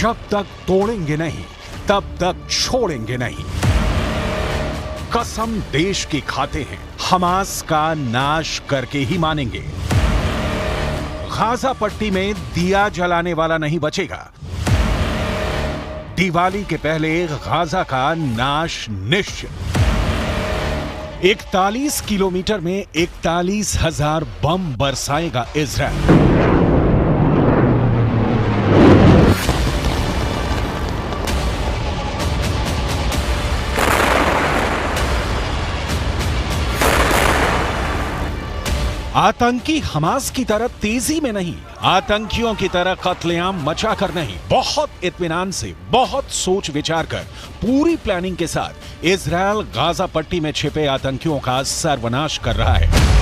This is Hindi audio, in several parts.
जब तक तोड़ेंगे नहीं तब तक छोड़ेंगे नहीं। कसम देश की खाते हैं, हमास का नाश करके ही मानेंगे। गाजा पट्टी में दिया जलाने वाला नहीं बचेगा। दिवाली के पहले गाजा का नाश निश्चित। 41 किलोमीटर में 41,000 बम बरसाएगा इजराइल। आतंकी हमास की तरह तेजी में नहीं, आतंकियों की तरह कत्लेआम मचाकर नहीं, बहुत इत्मीनान से, बहुत सोच विचार कर, पूरी प्लानिंग के साथ इजराइल गाजा पट्टी में छिपे आतंकियों का सर्वनाश कर रहा है।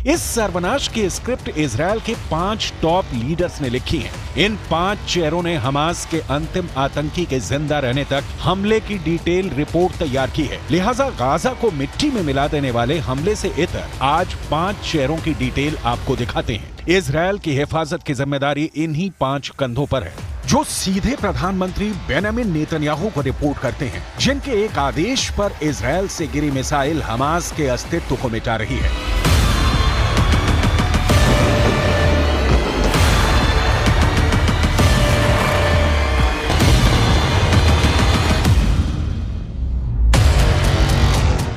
इस सर्वनाश की स्क्रिप्ट इजराइल के 5 टॉप लीडर्स ने लिखी है। इन 5 चेहरों ने हमास के अंतिम आतंकी के जिंदा रहने तक हमले की डिटेल रिपोर्ट तैयार की है। लिहाजा गाजा को मिट्टी में मिला देने वाले हमले से इतर आज 5 चेहरों की डिटेल आपको दिखाते हैं। इजराइल की हिफाजत की जिम्मेदारी इन्हीं 5 कंधों पर है, जो सीधे प्रधानमंत्री बेंजामिन नेतन्याहू को रिपोर्ट करते हैं, जिनके एक आदेश पर इजराइल से गिरी मिसाइल हमास के अस्तित्व को मिटा रही है।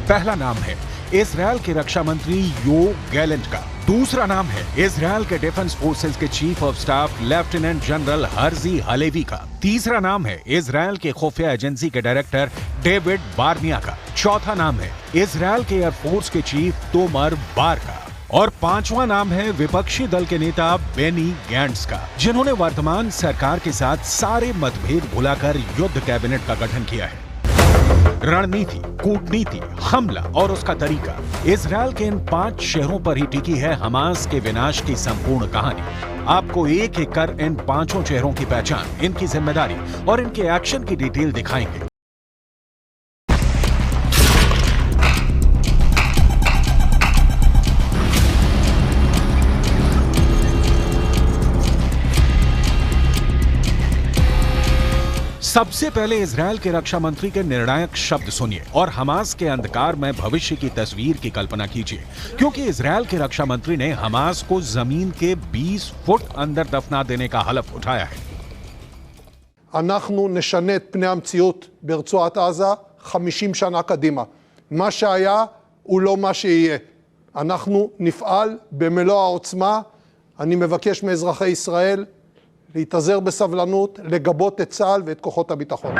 पहला नाम है इजराइल के रक्षा मंत्री योव गैलेंट का। दूसरा नाम है इजराइल के डिफेंस फोर्सेस के chief of staff lieutenant general Herzi Halevi का। तीसरा नाम है इजराइल के खुफिया एजेंसी के डायरेक्टर डेविड बार्निया का। चौथा नाम है इजराइल के एयरफोर्स के चीफ तोमर बार का। और 5वां नाम है विपक्षी दल के नेता बेनी गैंट्स का, जिन्होंने वर्तमान सरकार के साथ सारे मतभेद भुलाकर युद्ध कैबिनेट का गठन किया है। रणनीति, कूटनीति, हमला और उसका तरीका, इजराइल के इन 5 शहरों पर ही टिकी है हमास के विनाश की संपूर्ण कहानी। आपको एक एक कर इन 5 चेहरों की पहचान, इनकी जिम्मेदारी और इनके एक्शन की डिटेल दिखाएंगे। सबसे पहले इजराइल के रक्षा मंत्री के निर्णायक शब्द सुनिए और हमास के अंधकार में भविष्य की तस्वीर की कल्पना कीजिए, क्योंकि इजराइल के रक्षा मंत्री ने हमास को जमीन के 20 फुट अंदर दफना देने का हलफ उठाया है। אנחנו נשנה את פני המציאות ברצועת עזה 50 שנה קדימה. מה שהיה הוא לא מה שיהיה. אנחנו נפעל במלוא העוצמה. אני מבקש מאזרחי ישראל להתאזר בסבלנות, לגבות את צה"ל ואת כוחות הביטחון।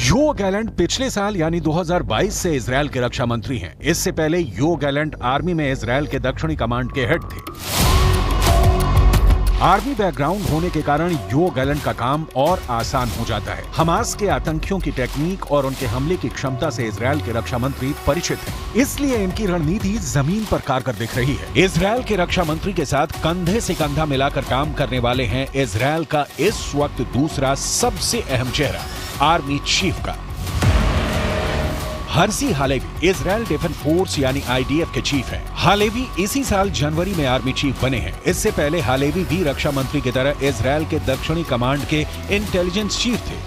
योव गैलेंट पिछले साल यानी 2022 से इजराइल के रक्षा मंत्री हैं। इससे पहले योव गैलेंट आर्मी में इजराइल के दक्षिणी कमांड के हेड थे। आर्मी बैकग्राउंड होने के कारण योव गैलेंट का काम और आसान हो जाता है। हमास के आतंकियों की टेक्निक और उनके हमले की क्षमता से इजराइल के रक्षा मंत्री परिचित हैं। इसलिए इनकी रणनीति जमीन पर कारगर दिख रही है। इजराइल के रक्षा मंत्री के साथ कंधे से कंधा मिलाकर काम करने वाले हैं इजराइल का इस वक्त दूसरा सबसे अहम चेहरा, आर्मी चीफ का Herzi Halevi. Israel defence force यानी IDF के चीफ हैं। हालेवी इसी साल जनवरी में आर्मी चीफ बने हैं। इससे पहले हालेवी भी रक्षा मंत्री की तरह इजराइल के दक्षिणी कमांड के इंटेलिजेंस चीफ थे।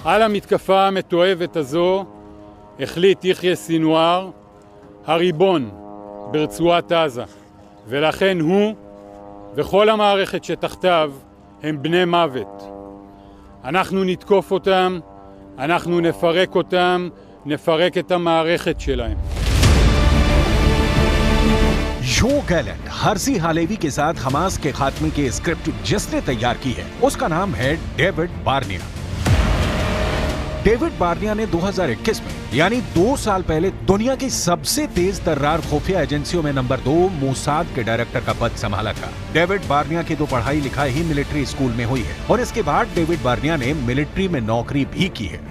על המתקפה המתועבת הזו החליט יחיא סינואר, הריבון ברצועת עזה, ולכן הוא וכל המערכת שתחתיו הם בני מוות. אנחנו נתקוף אותם, אנחנו נפרק אותם, נפרק את המערכת שלהם. योव गैलेंट हर्जी हालेवी के साथ हमास के खात्मे की स्क्रिप्ट जिसने तैयार की है, उसका नाम है डेविड बार्निया। डेविड बार्निया ने 2021 में यानी 2 साल पहले दुनिया की सबसे तेज तर्रार खुफिया एजेंसियों में नंबर 2 मोसाद के डायरेक्टर का पद संभाला था। डेविड बार्निया की तो पढ़ाई लिखाई ही मिलिट्री स्कूल में हुई है और इसके बाद डेविड बार्निया ने मिलिट्री में नौकरी भी की है।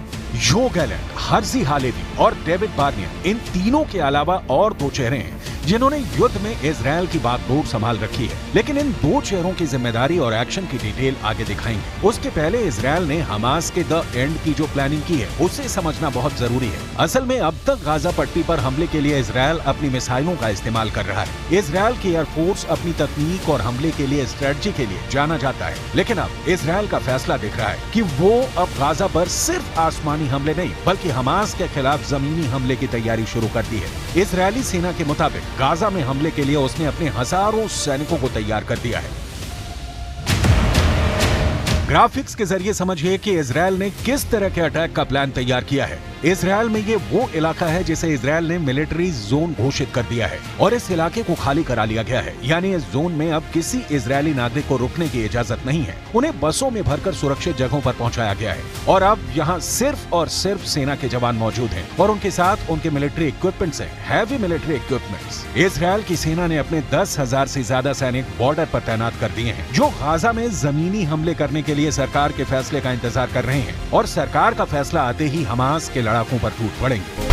योव गैलेंट, हर्जी हालेवी और डेविड बार्निया, इन तीनों के अलावा और 2 चेहरे हैं जिन्होंने युद्ध में इजरायल की बागडोर संभाल रखी है। लेकिन इन दो चेहरों की जिम्मेदारी और एक्शन की डिटेल आगे दिखाएंगे। उसके पहले इजरायल ने हमास के द एंड की जो प्लानिंग की है उसे समझना बहुत जरूरी है। असल में अब तक गाजा पट्टी पर हमले के लिए इजरायल अपनी मिसाइलों का इस्तेमाल कर रहा है। इजरायल की एयरफोर्स अपनी तकनीक और हमले के लिए स्ट्रेटजी के लिए जाना जाता है। लेकिन अब इजरायल का फैसला दिख रहा है कि वो अब गाजा पर सिर्फ आसमानी हमले नहीं बल्कि हमास के खिलाफ जमीनी हमले की तैयारी शुरू कर दी है। इजरायली सेना के मुताबिक गाजा में हमले के लिए उसने अपने हजारों सैनिकों को तैयार कर दिया है। ग्राफिक्स के जरिए समझिए कि इजरायल ने किस तरह के अटैक का प्लान तैयार किया है। इजरायल में ये वो इलाका है जिसे इजरायल ने मिलिट्री जोन घोषित कर दिया है और इस इलाके को खाली करा लिया गया है। यानी इस जोन में अब किसी इजरायली नागरिक को रुकने की इजाजत नहीं है। उन्हें बसों में भरकर सुरक्षित जगहों पर पहुंचाया गया है और अब यहाँ सिर्फ और सिर्फ सेना के जवान मौजूद हैं और उनके साथ उनके मिलिट्री इक्विपमेंट्स हैं, हैवी मिलिट्री इक्विपमेंट्स। इजरायल की सेना ने अपने 10,000 से ज्यादा सैनिक बॉर्डर पर तैनात कर दिए हैं जो गाजा में जमीनी हमले करने के लिए सरकार के फैसले का इंतजार कर रहे हैं और सरकार का फैसला आते ही हमास के लड़ाकों पर टूट पड़ेंगे।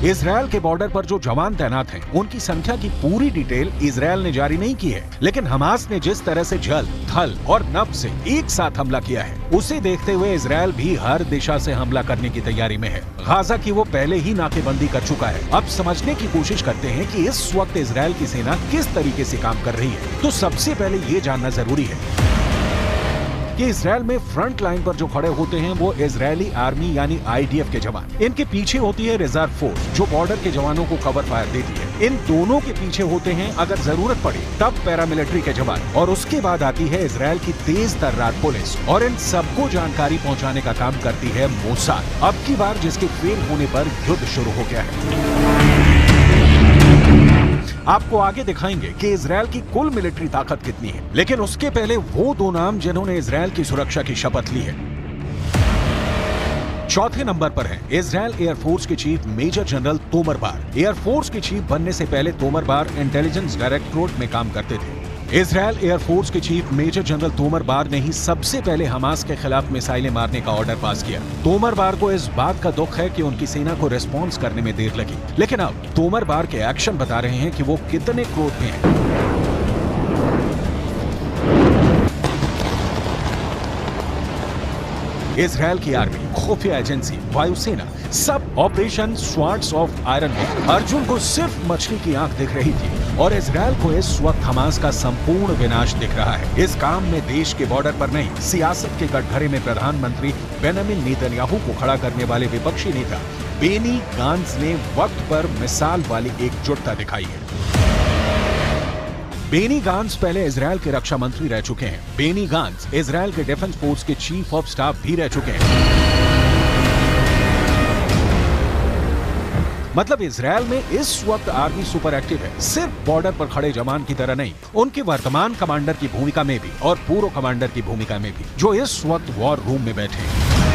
इजरायल के बॉर्डर पर जो जवान तैनात हैं, उनकी संख्या की पूरी डिटेल इजरायल ने जारी नहीं की है। लेकिन हमास ने जिस तरह से जल, थल और नभ से एक साथ हमला किया है, उसे देखते हुए इजरायल भी हर दिशा से हमला करने की तैयारी में है। गाजा की वो पहले ही नाकेबंदी कर चुका है। अब समझने की कोशिश करते हैं कि इस वक्त इजरायल की सेना किस तरीके से काम कर रही है। तो सबसे पहले ये जानना जरूरी है कि इजरायल में फ्रंट लाइन पर जो खड़े होते हैं वो इजरायली आर्मी यानी IDF के जवान। इनके पीछे होती है रिजर्व फोर्स जो बॉर्डर के जवानों को कवर फायर देती है। इन दोनों के पीछे होते हैं अगर जरूरत पड़े तब पैरामिलिट्री के जवान और उसके बाद आती है इजरायल की तेज तर्रार पुलिस और इन सबको जानकारी पहुंचाने का काम करती है मोसाद। अब की बार जिसके फेल होने पर युद्ध शुरू हो गया है। आपको आगे दिखाएंगे कि इजरायल की कुल मिलिट्री ताकत कितनी है। लेकिन उसके पहले वो दो नाम जिन्होंने इजरायल की सुरक्षा की शपथ ली है। चौथे नंबर पर है इजरायल एयरफोर्स के चीफ मेजर जनरल तोमर बार। एयरफोर्स के चीफ बनने से पहले तोमर बार इंटेलिजेंस डायरेक्टोरेट में काम करते थे। इजरायल एयरफोर्स के चीफ मेजर जनरल तोमर बार ने ही सबसे पहले हमास के खिलाफ मिसाइलें मारने का ऑर्डर पास किया। तोमर बार को इस बात का दुख है कि उनकी सेना को रिस्पॉन्स करने में देर लगी। लेकिन अब तोमर बार के एक्शन बता रहे हैं कि वो कितने क्रोध में हैं। इजरायल की आर्मी, खुफिया एजेंसी, वायुसेना सब ऑपरेशन स्वार्ड्स ऑफ आयरन में। अर्जुन को सिर्फ मछली की आंख दिख रही थी और इजरायल को इस वक्त हमास का संपूर्ण विनाश दिख रहा है। इस काम में देश के बॉर्डर पर नहीं, सियासत के कटघरे में प्रधानमंत्री बेंजामिन नेतन्याहू को खड़ा करने वाले विपक्षी नेता बेनी गांट्ज ने वक्त पर मिसाल वाली एकजुटता दिखाई है। बेनी गांट्ज पहले इजरायल के रक्षा मंत्री रह चुके हैं। बेनी गांट्ज इजरायल के डिफेंस फोर्स के चीफ ऑफ स्टाफ भी रह चुके हैं। मतलब इजरायल में इस वक्त आर्मी सुपर एक्टिव है, सिर्फ बॉर्डर पर खड़े जवान की तरह नहीं, उनके वर्तमान कमांडर की भूमिका में भी और पूर्व कमांडर की भूमिका में भी, जो इस वक्त वॉर रूम में बैठे हैं।